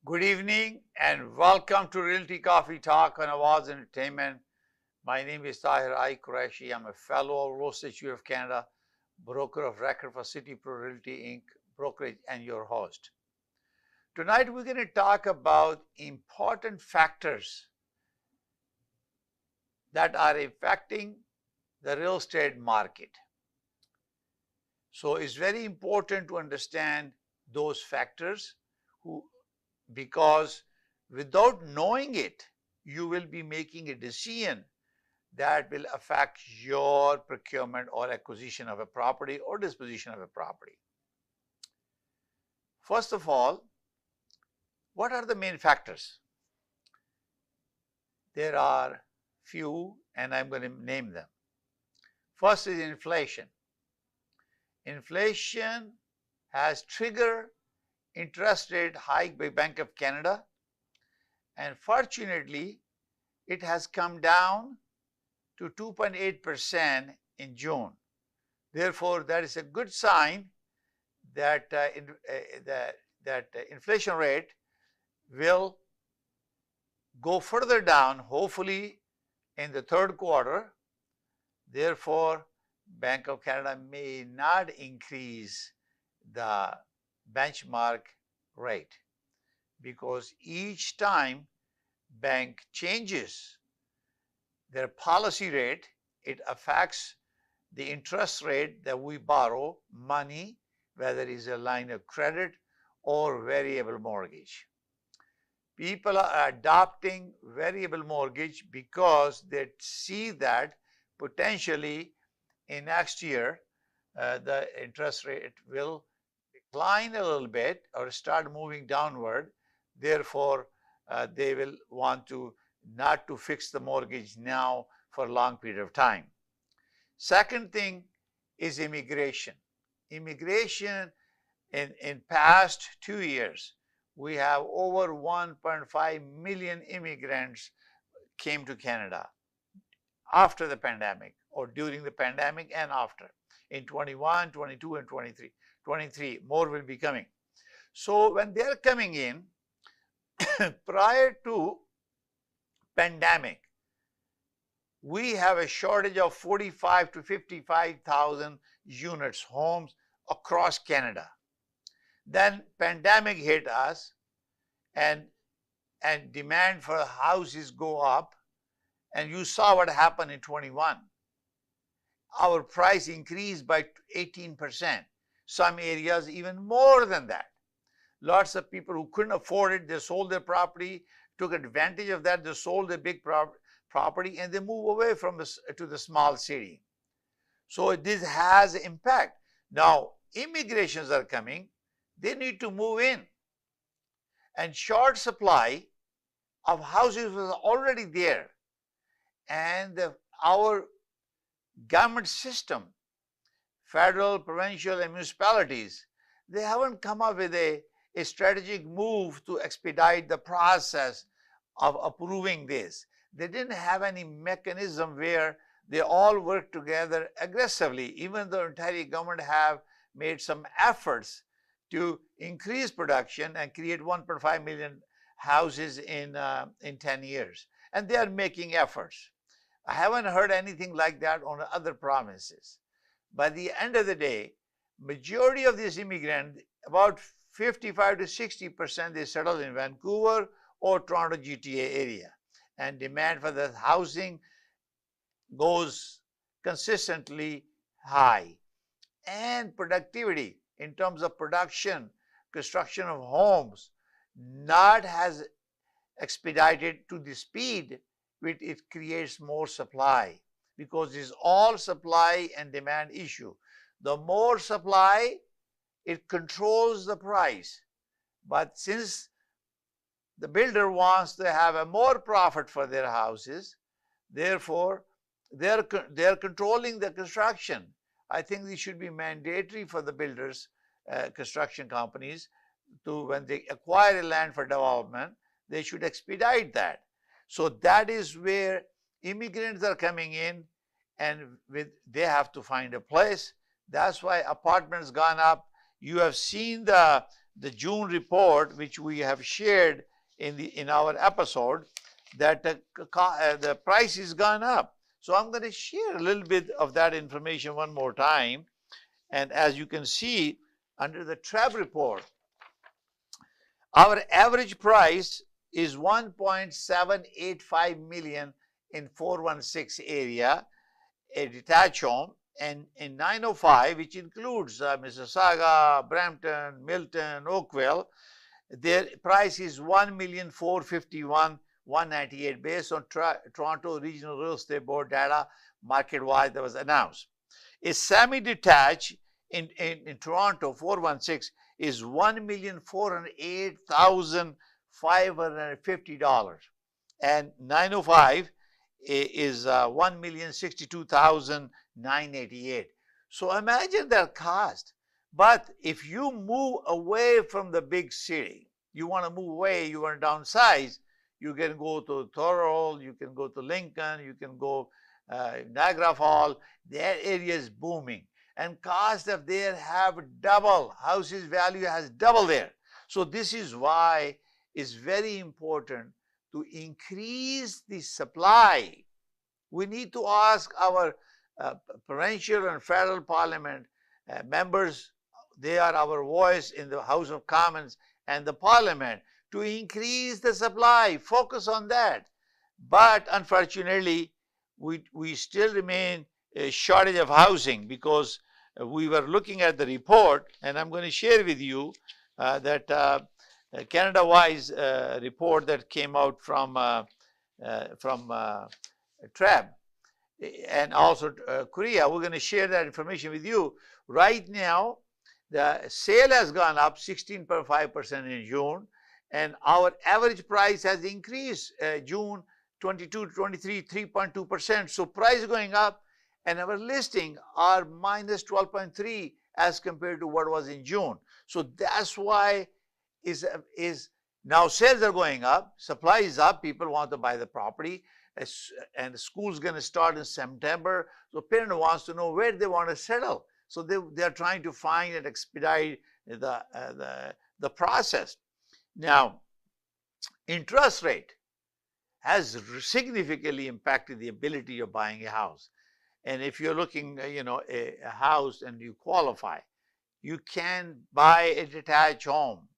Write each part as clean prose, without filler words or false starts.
Good evening and welcome to Realty Coffee Talk on Awaz Entertainment. My name is Tahir Qureshi. I'm a fellow of Real Estate of Canada, broker of record for City Pro Realty Inc. brokerage and your host. Tonight we're going to talk about important factors that are affecting the real estate market. So it's very important to understand those factors because without knowing it, you will be making a decision that will affect your procurement or acquisition of a property or disposition of a property. First of all, what are the main factors? There are few and I'm going to name them. First is inflation. Inflation has triggered interest rate hike by Bank of Canada, and fortunately it has come down to 2.8% in June. Therefore, that is a good sign that inflation rate will go further down, hopefully in the third quarter. Therefore, Bank of Canada may not increase the benchmark rate, because each time bank changes their policy rate, it affects the interest rate that we borrow money, whether it is a line of credit or variable mortgage. People are adopting variable mortgage because they see that potentially in next year the interest rate will decline a little bit or start moving downward. Therefore, they will want to not to fix the mortgage now for a long period of time. Second thing is immigration. Immigration in past 2 years, we have over 1.5 million immigrants came to Canada after the pandemic or during the pandemic and after in 21, 22 and 23, more will be coming. So when they are coming in, prior to pandemic, we have a shortage of 45 to 55,000 units, homes across Canada. Then pandemic hit us and demand for houses go up, and you saw what happened in 21. Our price increased by 18%. Some areas even more than that. Lots of people who couldn't afford it, they sold their property, took advantage of that, they sold their big property and they move away from to the small city. So this has impact. Now immigrations are coming, they need to move in, and short supply of houses was already there, and our government system, federal, provincial and municipalities, they haven't come up with a strategic move to expedite the process of approving this. They didn't have any mechanism where they all work together aggressively, even though Ontario government have made some efforts to increase production and create 1.5 million houses in 10 years. And they are making efforts. I haven't heard anything like that on other provinces. By the end of the day, majority of these immigrants, about 55 to 60%, they settle in Vancouver or Toronto GTA area, and demand for the housing goes consistently high, and productivity in terms of production, construction of homes, not has expedited to the speed which it creates more supply, because it's all supply and demand issue. The more supply, it controls the price. But since the builder wants to have a more profit for their houses, therefore they're controlling the construction. I think this should be mandatory for the builders, construction companies, to when they acquire a land for development, they should expedite that. So that is where immigrants are coming in, and they have to find a place. That's why apartments gone up. You have seen the the June report, which we have shared in our episode, that the price has gone up. So I'm going to share a little bit of that information one more time. And as you can see, under the TREB report, our average price is 1.785 million in 416 area, a detached home, and in 905, which includes Mississauga, Brampton, Milton, Oakville, their price is 1,451,198 based on Toronto Regional Real Estate Board data market-wide that was announced. A semi-detached in Toronto 416 is $1,408,550, and 905 is $1,062,988. So imagine that cost. But if you move away from the big city, you want to move away, you want to downsize, you can go to Thorold, you can go to Lincoln, you can go Niagara Falls. That area is booming, and cost of there have double. Houses value has double there. So this is why it's very important to increase the supply. We need to ask our provincial and federal parliament members, they are our voice in the House of Commons and the parliament, to increase the supply, focus on that. But unfortunately, we still remain a shortage of housing, because we were looking at the report, and I'm going to share with you that Canada-wise report that came out from TREB and also Korea. We're going to share that information with you. Right now, the sale has gone up 16.5% in June, and our average price has increased June 22 to 23, 3.2%. So price going up, and our listing are minus 12.3 as compared to what was in June. So that's why is now sales are going up, supply is up, people want to buy the property, and the school's going to start in September. So parent wants to know where they want to settle. So they're trying to find and expedite the process. Now, interest rate has significantly impacted the ability of buying a house. And if you're looking, a house and you qualify, you can buy a detached home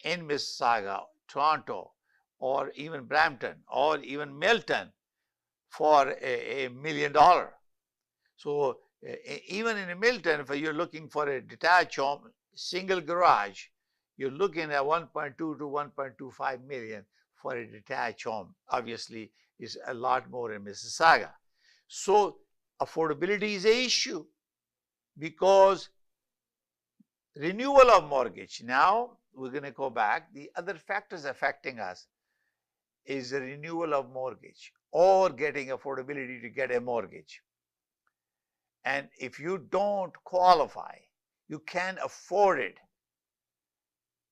in Mississauga, Toronto, or even Brampton, or even Milton for $1 million. So even in Milton, if you're looking for a detached home, single garage, you're looking at 1.2 to 1.25 million for a detached home. Obviously, is a lot more in Mississauga. So affordability is an issue, because renewal of mortgage. Now we're going to go back. The other factors affecting us is the renewal of mortgage or getting affordability to get a mortgage. And if you don't qualify, you can't afford it,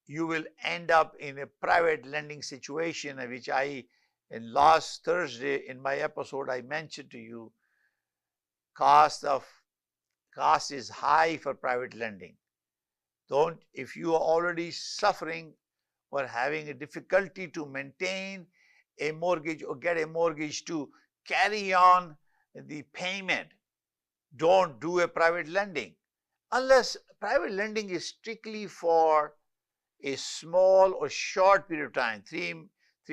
you will end up in a private lending situation, which in last Thursday in my episode, I mentioned to you, cost is high for private lending. If you are already suffering or having a difficulty to maintain a mortgage or get a mortgage to carry on the payment, don't do a private lending. Unless private lending is strictly for a small or short period of time, 3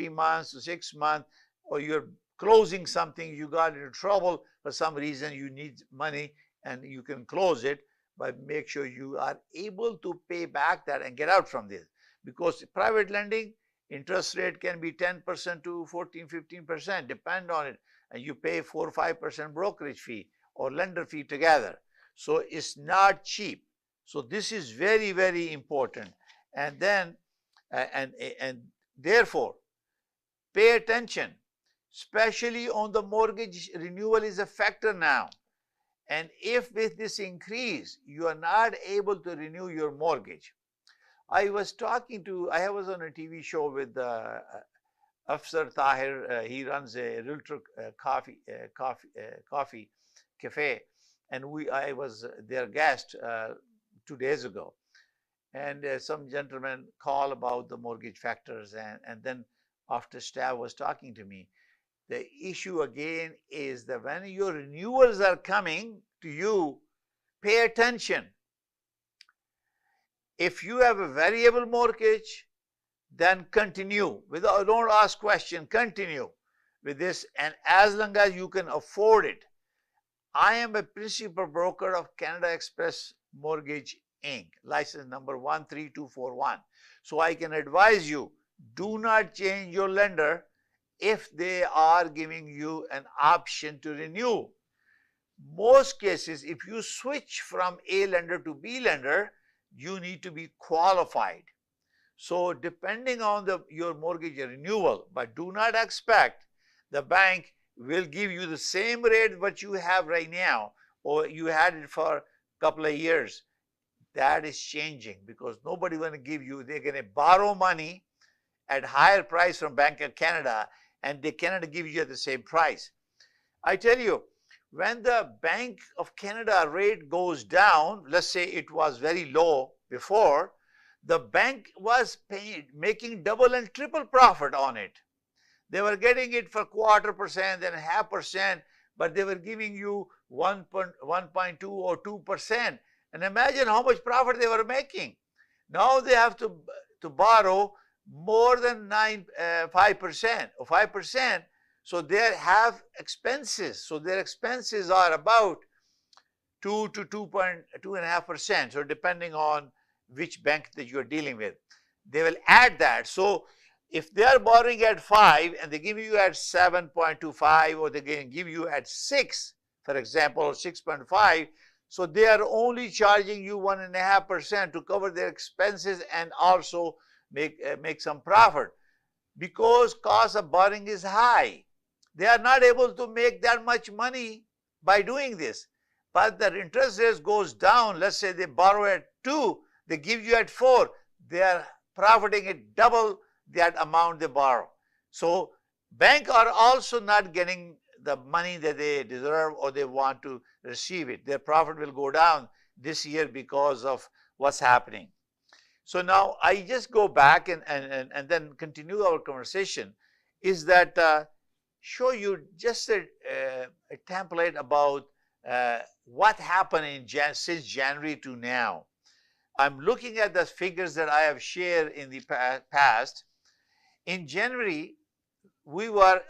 months to 6 months, or you're closing something, you got into trouble for some reason, you need money and you can close it, but make sure you are able to pay back that and get out from this. Because private lending, interest rate can be 10% to 14, 15%, depend on it, and you pay 4 or 5% brokerage fee or lender fee together. So it's not cheap. So this is very, very important. And then, and therefore, pay attention, especially on the mortgage renewal is a factor now. And if with this increase, you are not able to renew your mortgage. I was on a TV show with Afsar Tahir. He runs a Realty coffee cafe, and I was their guest 2 days ago. and some gentleman called about the mortgage factors, and then after staff was talking to me, the issue again is that when your renewals are coming to you, pay attention. If you have a variable mortgage, then continue without, don't ask question, continue with this, and as long as you can afford it. I am a principal broker of Canada Express Mortgage Inc., license number 13241. So I can advise you, do not change your lender if they are giving you an option to renew. Most cases, if you switch from A lender to B lender, you need to be qualified. So depending on your mortgage renewal, but do not expect the bank will give you the same rate what you have right now, or you had it for a couple of years. That is changing because nobody going to give you, they're going to borrow money at higher price from Bank of Canada, and they cannot give you at the same price. I tell you, when the Bank of Canada rate goes down, let's say it was very low before, the bank was making double and triple profit on it. They were getting it for 1/4%, then 0.5%, but they were giving you 1.2 or 2%. And imagine how much profit they were making. Now they have to borrow more than 5% or 5%. So they have expenses. So their expenses are about 2 to 2.5%. So depending on which bank that you are dealing with, they will add that. So if they are borrowing at 5 and they give you at 7.25, or they can give you at 6, for example, or 6.5, so they are only charging you 1.5% to cover their expenses and also make some profit, because cost of borrowing is high. They are not able to make that much money by doing this. But the interest rate goes down. Let's say they borrow at 2, they give you at 4. They are profiting at double that amount they borrow. So banks are also not getting the money that they deserve or they want to receive it. Their profit will go down this year because of what's happening. So now I just go back and then continue our conversation, is that show you just a template about what happened since January to now. I'm looking at the figures that I have shared in the past. In January,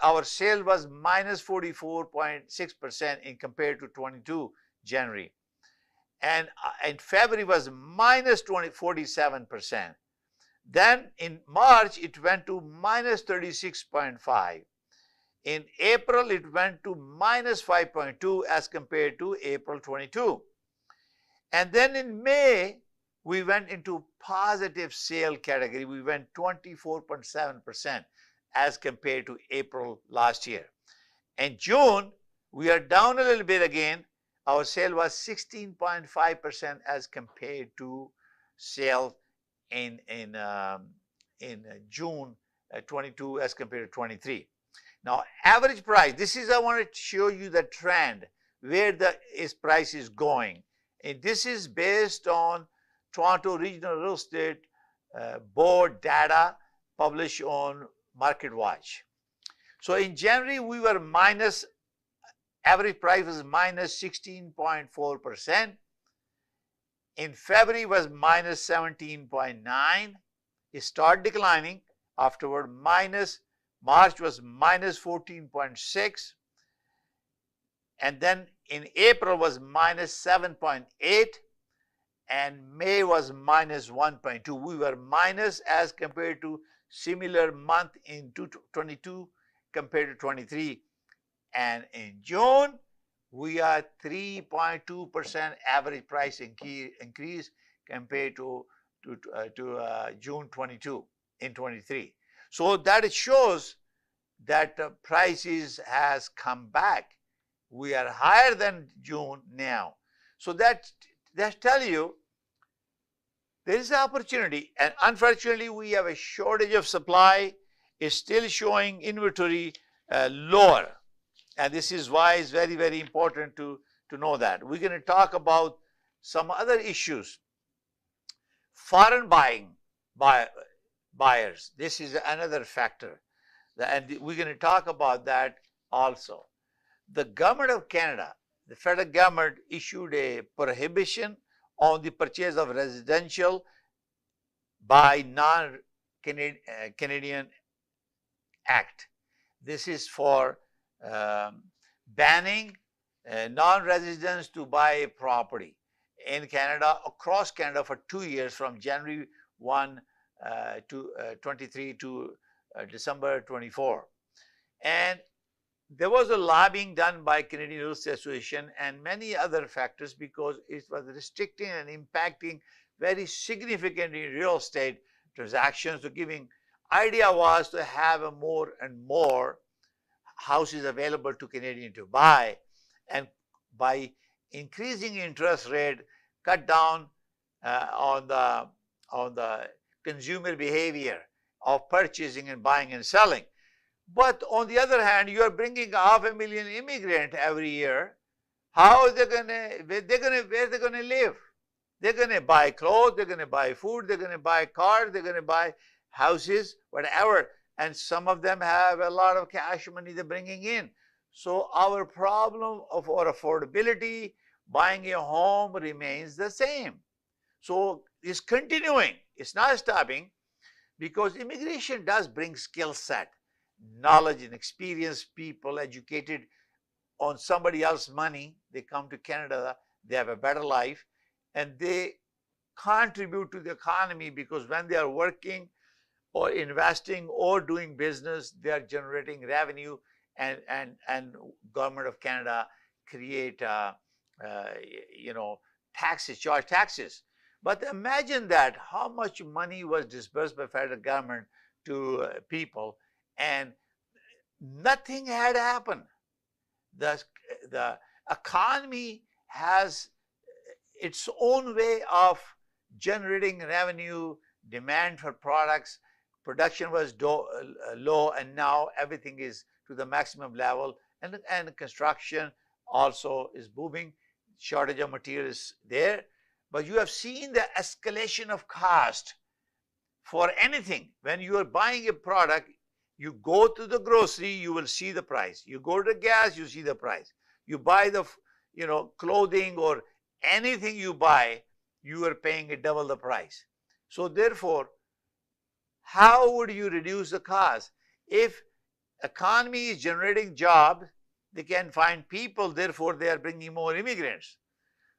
our sale was minus 44.6% in compared to 22 January. And in February was minus 47%. Then in March, it went to minus 36.5. In April, it went to minus 5.2 as compared to April 22. And then in May, we went into positive sale category. We went 24.7% as compared to April last year. In June, we are down a little bit again. Our sale was 16.5% as compared to sale in June 22 as compared to 23. Now, average price, this is, I want to show you the trend, where the price is going. And this is based on Toronto Regional Real Estate Board data published on MarketWatch. So in January, we were minus, average price was minus 16.4%. In February was minus 17.9. It started declining. Afterward, March was minus 14.6. And then in April was minus 7.8. And May was minus 1.2. We were minus as compared to similar month in 22 compared to 23. And in June, we are 3.2% average price increase compared to June 22 in 23. So that shows that prices has come back. We are higher than June now. So that tell you there is an opportunity, and unfortunately we have a shortage of supply. Is still showing inventory lower, and this is why it's very, very important to know that. We're going to talk about some other issues. Foreign buyers, this is another factor, and we're going to talk about that also. The government of Canada, the federal government issued a prohibition on the purchase of residential by non-Canadian act. This is for banning non-residents to buy a property in Canada, across Canada, for 2 years, from January 1 to 23 to December 24. And there was a lobbying done by Canadian Real Estate Association and many other factors, because it was restricting and impacting very significantly real estate transactions. So giving idea was to have a more and more houses available to Canadians to buy, and by increasing interest rate, cut down on the consumer behavior of purchasing and buying and selling. But on the other hand, you are bringing 500,000 immigrants every year. How are they where they're gonna live? They're gonna buy clothes, they're gonna buy food, they're gonna buy cars, they're gonna buy houses, whatever. And some of them have a lot of cash money they're bringing in. So our problem of our affordability, buying a home, remains the same. So it's continuing, it's not stopping, because immigration does bring skill set, knowledge and experience, people educated on somebody else's money. They come to Canada, they have a better life, and they contribute to the economy, because when they are working or investing or doing business, they are generating revenue, and government of Canada create taxes, charge taxes. But imagine that how much money was disbursed by federal government to people, and nothing had happened. The economy has its own way of generating revenue, demand for products. Production was low, and now everything is to the maximum level, and construction also is booming. Shortage of material is there, but you have seen the escalation of cost for anything. When you are buying a product, you go to the grocery, you will see the price. You go to the gas, you see the price. You buy the clothing or anything you buy, you are paying double the price. So therefore, how would you reduce the cost? If economy is generating jobs, they can find people, therefore they are bringing more immigrants.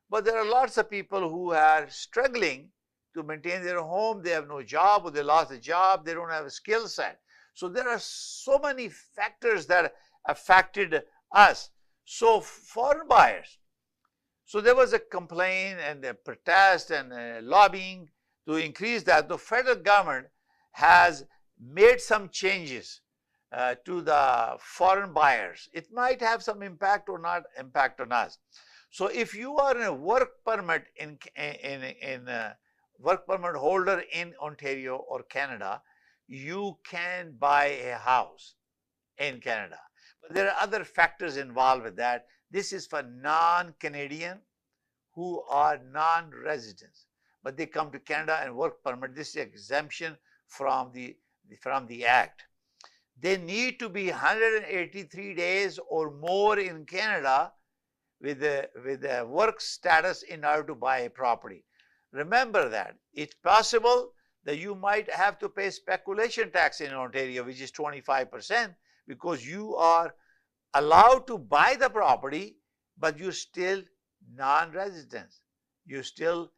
But there are lots of people who are struggling to maintain their home. They have no job, or they lost a job, they don't have a skill set. So there are so many factors that affected us. So foreign buyers. So there was a complaint and a protest and lobbying to increase that. The federal government has made some changes to the foreign buyers. It might have some impact or not impact on us. So if you are in a work permit work permit holder in Ontario or Canada, you can buy a house in Canada. But there are other factors involved with that. This is for non-Canadian who are non-residents, but they come to Canada and work permit. This is exemption from the act. They need to be 183 days or more in Canada with a work status in order to buy a property. Remember that it's possible that you might have to pay speculation tax in Ontario, which is 25%, because you are allowed to buy the property, but you're still non-residents. You're still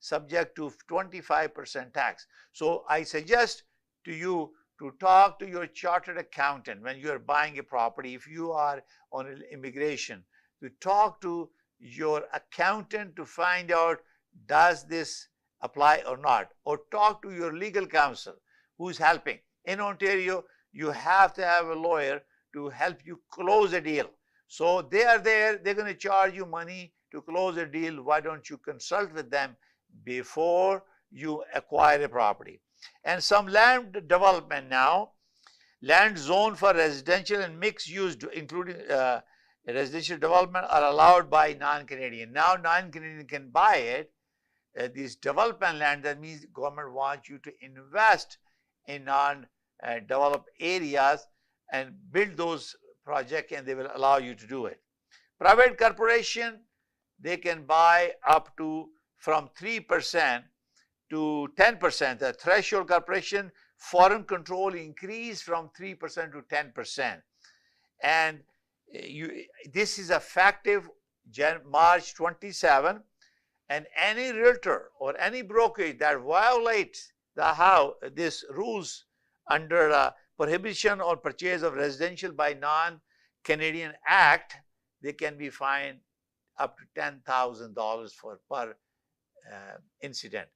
subject to 25% tax. So I suggest to you to talk to your chartered accountant when you are buying a property. If you are on immigration, to talk to your accountant to find out, does this apply or not, or talk to your legal counsel who's helping. In Ontario, you have to have a lawyer to help you close a deal. So they are there, they're going to charge you money to close a deal. Why don't you consult with them before you acquire a property? And some land development now, land zone for residential and mixed use, including residential development, are allowed by non-Canadian. Now non-Canadian can buy it these development land, that means government wants you to invest in non-developed areas and build those projects, and they will allow you to do it. Private corporation, they can buy up to from 3% to 10%. The threshold corporation foreign control increase from 3% to 10%. And this is effective March 27. And any realtor or any brokerage that violates this rules under prohibition or purchase of residential by non-Canadian Act, they can be fined up to $10,000 per incident.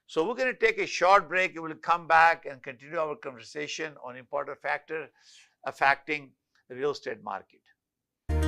So we're going to take a short break. We will come back and continue our conversation on important factors affecting the real estate market.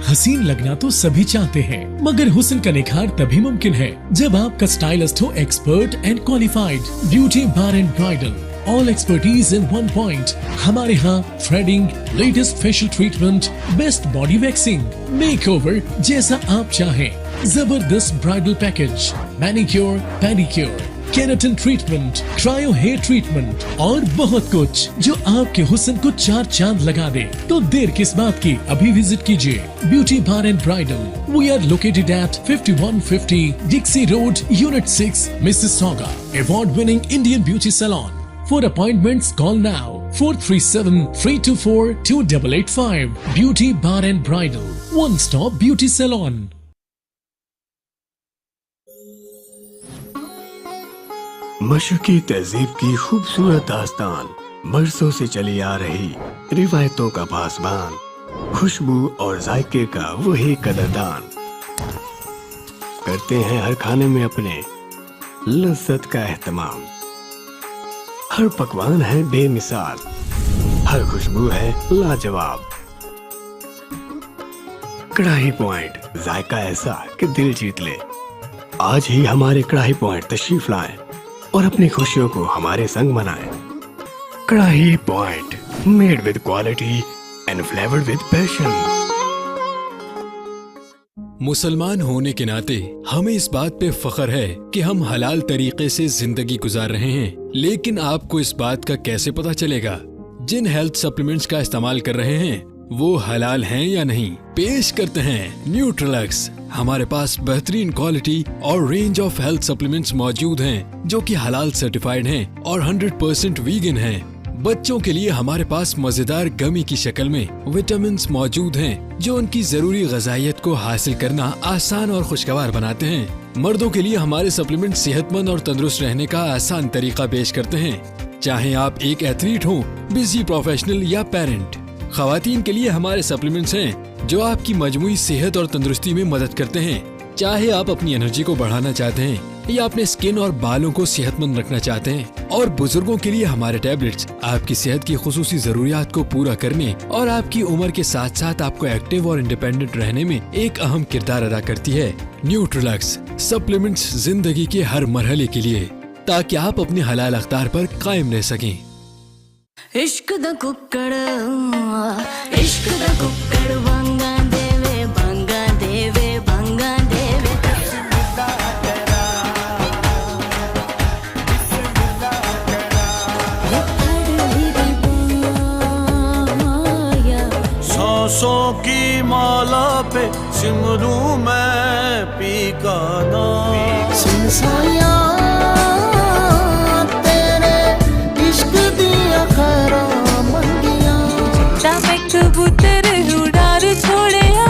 हसीन लगना तो सभी चाहते हैं, मगर हुस्न का निखार तभी मुमकिन है जब आपका स्टाइलिस्ट हो expert and qualified. Beauty bar and bridal, all expertise in one point. हमारे यहाँ threading, latest facial treatment, best body waxing, makeover जैसा आप चाहें, जबरदस्त bridal package, manicure, pedicure, keratin treatment, cryo hair treatment और बहुत कुछ जो आपके हुस्न को 4 चांद लगा दे। तो देर किस बात की, अभी विजिट कीजिए beauty bar and bridal. We are located at 5150 Dixie road, unit 6, Mississauga. Award winning Indian beauty salon. For appointments, call now 437-324-2885. Beauty Bar and Bridal, one-stop beauty salon. मशरक़ी तहजीब की खूबसूरत दास्तान, बरसों से चली आ रही रिवायतों का पासबान, खुशबू और जायके का वही कदरदान, करते हैं हर खाने में अपने लज्जत का एहतमाम। हर पकवान है बेमिसाल, हर खुशबू है लाजवाब। कढ़ाई पॉइंट, जायका ऐसा कि दिल जीत ले। आज ही हमारे कढ़ाई पॉइंट तशरीफ लाएं और अपनी खुशियों को हमारे संग मनाएं। कढ़ाई point, made with quality and flavoured with passion. मुसलमान होने के नाते हमें इस बात पे फख्र है कि हम हलाल तरीके से जिंदगी गुजार रहे हैं, लेकिन आपको इस बात का कैसे पता चलेगा जिन हेल्थ सप्लीमेंट्स का इस्तेमाल कर रहे हैं वो हलाल हैं या नहीं? पेश करते हैं न्यूट्रिलक्स। हमारे पास बेहतरीन क्वालिटी और रेंज ऑफ हेल्थ सप्लीमेंट्स मौजूद हैं जो कि हलाल सर्टिफाइड हैं और 100% वीगन हैं। बच्चों के लिए हमारे पास मजेदार गमी की शक्ल में विटामिन्स मौजूद हैं जो उनकी जरूरी गजाइयत को हासिल करना आसान और खुशगवार बनाते हैं। मर्दों के लिए हमारे सप्लीमेंट सेहतमंद और तंदुरुस्त रहने का आसान तरीका पेश करते हैं, चाहे आप एक एथलीट हो, बिजी प्रोफेशनल या पेरेंट। खवातीन के लिए हमारे सप्लीमेंट्स हैं जो आपकी मजमूई सेहत और तंदुरुस्ती में मदद करते हैं, चाहे आप अपनी एनर्जी को बढ़ाना चाहते हैं या अपने स्किन और बालों को सेहतमंद रखना चाहते हैं। और बुजुर्गों के लिए हमारे टैबलेट्स आपकी सेहत की खुसूसी जरूरियात को पूरा करने और आपकी उम्र के साथ साथ आपको एक्टिव और इंडिपेंडेंट रहने में एक अहम किरदार अदा करती है। न्यूट्रिलक्स सप्लीमेंट्स जिंदगी के हर मरहले के लिए, ताकि आप अपने हलाल अख्तार पर कायम रह सकें। इश्क दा कुक्कड़, इश्क दा कुक्कड़ बंगा देवे, बंगा देवे, बंगा देवे। सांसों की माला पे सिमरू मैं पी का नाम। सुन सोया तेरे इश्क दिया खरा मंगिया, तब कबूतर उड़ार छोड़िया,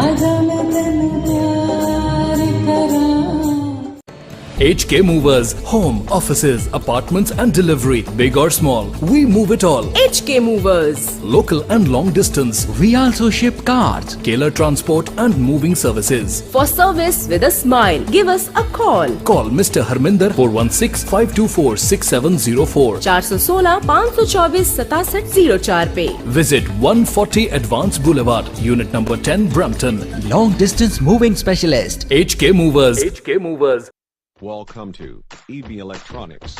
आजा मैं तेनू प्यार करा। HK Movers, home, offices, apartments and delivery, big or small, we move it all. HK Movers. Local and long distance, we also ship cars, Keller transport and moving services. For service with a smile, give us a call. Call Mr. Harminder 416-524-6704. 416-524-6704 पे. Visit 140 Advance Boulevard, Unit number 10, Brampton. Long distance moving specialist. HK Movers. HK Movers. Welcome to EB Electronics.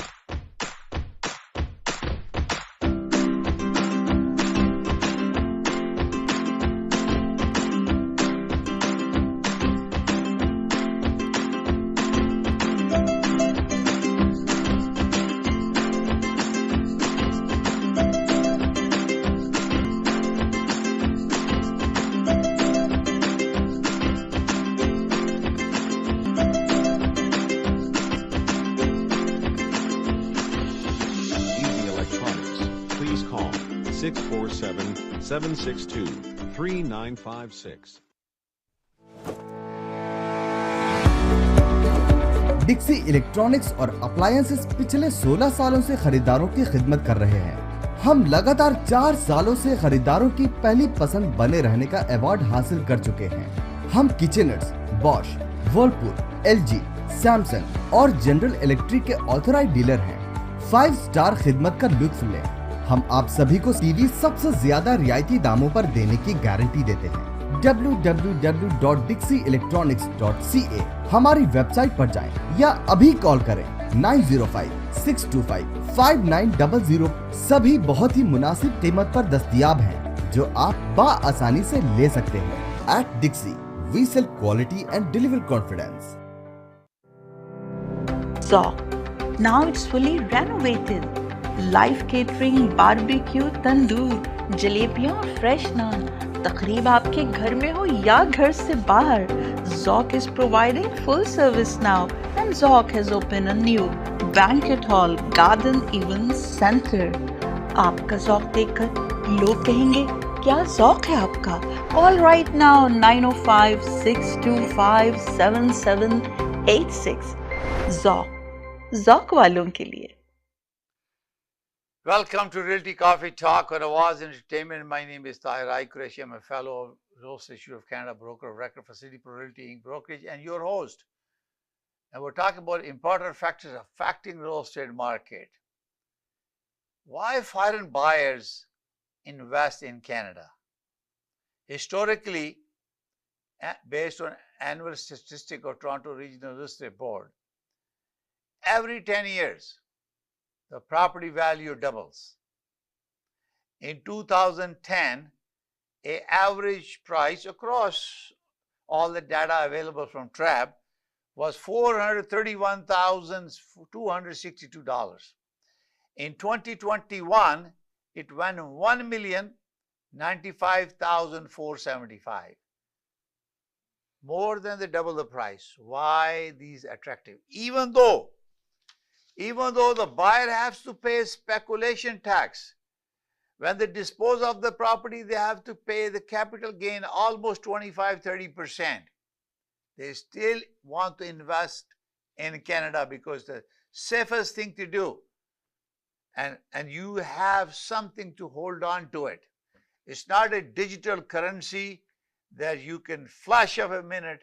647 762 3956. डिक्सी electronics और appliances पिछले 16 सालों से खरीदारों की खिदमत कर रहे हैं। हम लगातार 4 सालों से खरीदारों की पहली पसंद बने रहने का अवार्ड हासिल कर चुके हैं। हम किचनर्स, बॉश, वर्लपूल, एलजी, सैमसंग और जनरल इलेक्ट्रिक के ऑथराइज्ड डीलर हैं। 5 स्टार खिदमत का लुत्फ लें। हम आप सभी को टीवी सबसे ज्यादा रियायती दामों पर देने की गारंटी देते हैं। www.dixieelectronics.ca हमारी वेबसाइट पर जाएं या अभी कॉल करें 905-625-5900। सभी बहुत ही मुनासिब कीमत पर दस्तयाब हैं जो आप बाआसानी से ले सकते हैं। At Dixie, we sell quality and deliver confidence. Zoc. Now it's fully renovated. Live catering, barbecue, tandoor, जलेबियाँ और फ्रेश नान। तकरीब आपके घर में हो या घर से बाहर, Zoc is providing full service now, and Zoc has opened a new banquet hall, garden event center. आपका Zoc देखकर लोग कहेंगे क्या Zoc है आपका? Call right now 905-625-7786. Zoc वालों के लिए। Welcome to Realty Coffee Talk on Awaz Entertainment. My name is Tahir. Qureshi. I'm a fellow of Real Estate Institute of Canada, broker of record for City Pro Realty Inc. brokerage, and your host. And we're talking about important factors affecting real estate market. Why foreign buyers invest in Canada? Historically, based on annual statistic of Toronto Regional Real Estate Board, every 10 years, the property value doubles. In 2010, an average price across all the data available from TRAB was $431,262. In 2021, it went $1,095,475. More than the double the price. Why these attractive? Even though the buyer has to pay speculation tax, when they dispose of the property, they have to pay the capital gain almost 25-30%. They still want to invest in Canada because the safest thing to do. And you have something to hold on to it. It's not a digital currency that you can flash up a minute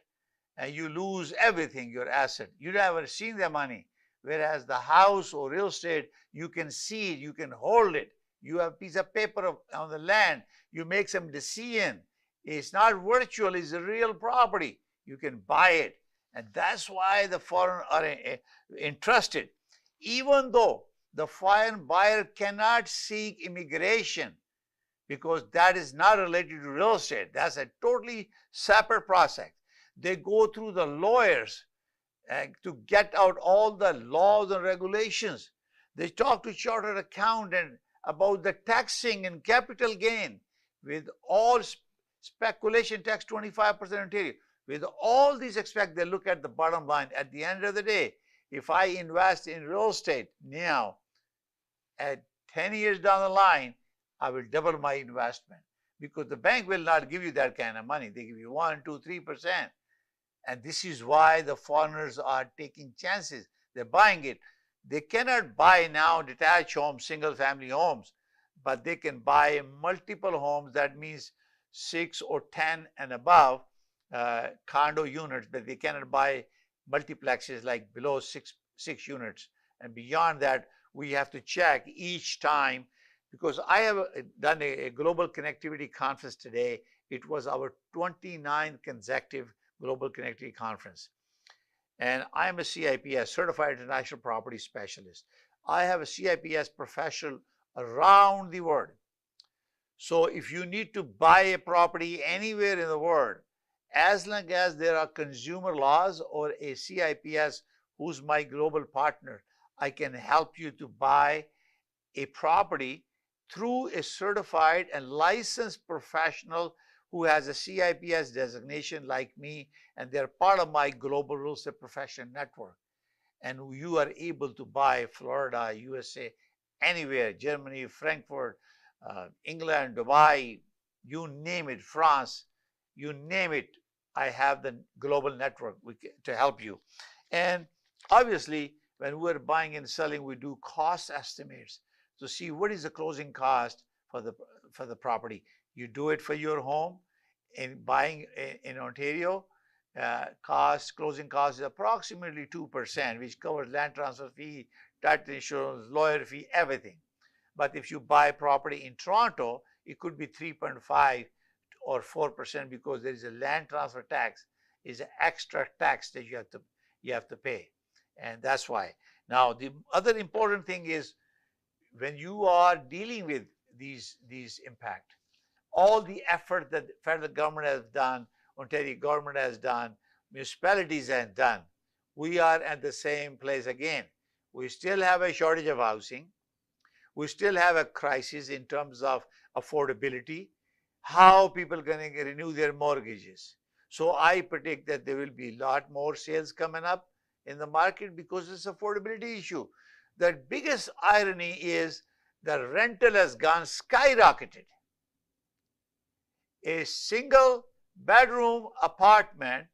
and you lose everything, your asset. You never seen the money. Whereas the house or real estate, you can see it, you can hold it. You have a piece of paper on the land, you make some decision. It's not virtual, it's a real property. You can buy it. And that's why the foreign are interested. Even though the foreign buyer cannot seek immigration, because that is not related to real estate. That's a totally separate process. They go through the lawyers to get out all the laws and regulations. They talk to chartered accountant about the taxing and capital gain with all speculation tax 25% Ontario. With all these aspects, they look at the bottom line. At the end of the day, if I invest in real estate now, at 10 years down the line, I will double my investment because the bank will not give you that kind of money. They give you 1, 2, 3%. And this is why the foreigners are taking chances. They're buying it. They cannot buy now detached homes, single family homes, but they can buy multiple homes. That means 6 or 10 and above condo units, but they cannot buy multiplexes like below six units. And beyond that, we have to check each time, because I have done a global connectivity conference today. It was our 29th consecutive Global Connectivity Conference. And I'm a CIPS, Certified International Property Specialist. I have a CIPS professional around the world. So if you need to buy a property anywhere in the world, as long as there are consumer laws or a CIPS who's my global partner, I can help you to buy a property through a certified and licensed professional who has a CIPS designation like me, and they're part of my global real estate professional network. And you are able to buy Florida, USA, anywhere, Germany, Frankfurt, England, Dubai, you name it, France, you name it. I have the global network to help you. And obviously, when we're buying and selling, we do cost estimates to see what is the closing cost for the property. You do it for your home. In buying in Ontario, closing cost is approximately 2%, which covers land transfer fee, title insurance, lawyer fee, everything. But if you buy property in Toronto, it could be 3.5 or 4% because there is a land transfer tax, is an extra tax that you have to pay, and that's why. Now, the other important thing is when you are dealing with these impact, all the effort that the federal government has done, Ontario government has done, municipalities have done, we are at the same place again. We still have a shortage of housing. We still have a crisis in terms of affordability. How people are going to renew their mortgages? So I predict that there will be a lot more sales coming up in the market because it's affordability issue. The biggest irony is the rental has gone skyrocketed. A single bedroom apartment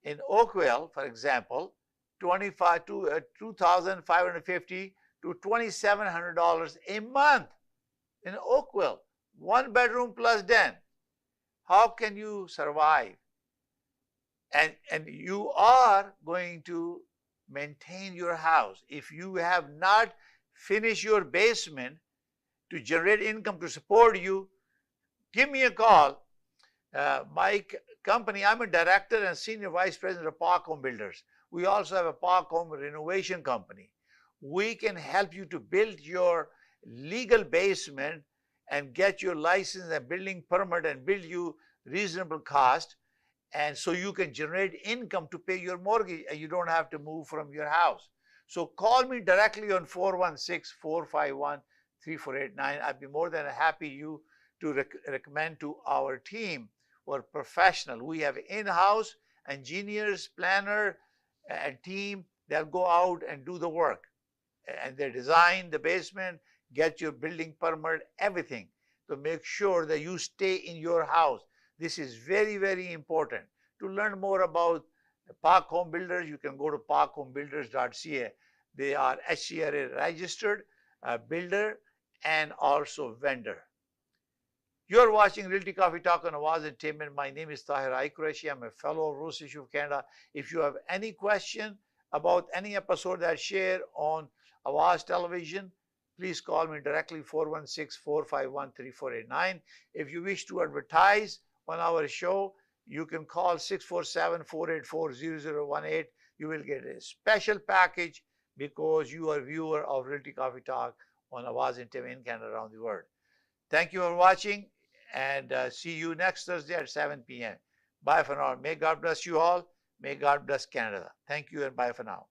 in Oakville, for example, $2,550 to $2,700 a month in Oakville, one bedroom plus den. How can you survive? And you are going to maintain your house. If you have not finished your basement to generate income to support you, give me a call. My company, I'm a director and senior vice president of Park Home Builders. We also have a Park Home renovation company. We can help you to build your legal basement and get your license and building permit and build you reasonable cost, and so you can generate income to pay your mortgage and you don't have to move from your house. So call me directly on 416-451-3489. I'd be more than happy to recommend to our team who are professional. We have in-house engineers, planner, and team that go out and do the work. And they design the basement, get your building permit, everything to make sure that you stay in your house. This is very, very important. To learn more about Park Home Builders, you can go to parkhomebuilders.ca. They are HCRA registered builder and also vendor. You're watching Realty Coffee Talk on Awaz Ent. My name is Tahir Qureshi. I'm a fellow of Rose Issue of Canada. If you have any question about any episode that I share on Awaz Television, please call me directly, 416-451-3489. If you wish to advertise on our show, you can call 647-484-0018. You will get a special package because you are a viewer of Realty Coffee Talk on Awaz Ent in Canada around the world. Thank you for watching, and see you next Thursday at 7 p.m. Bye for now. May God bless you all. May God bless Canada. Thank you and bye for now.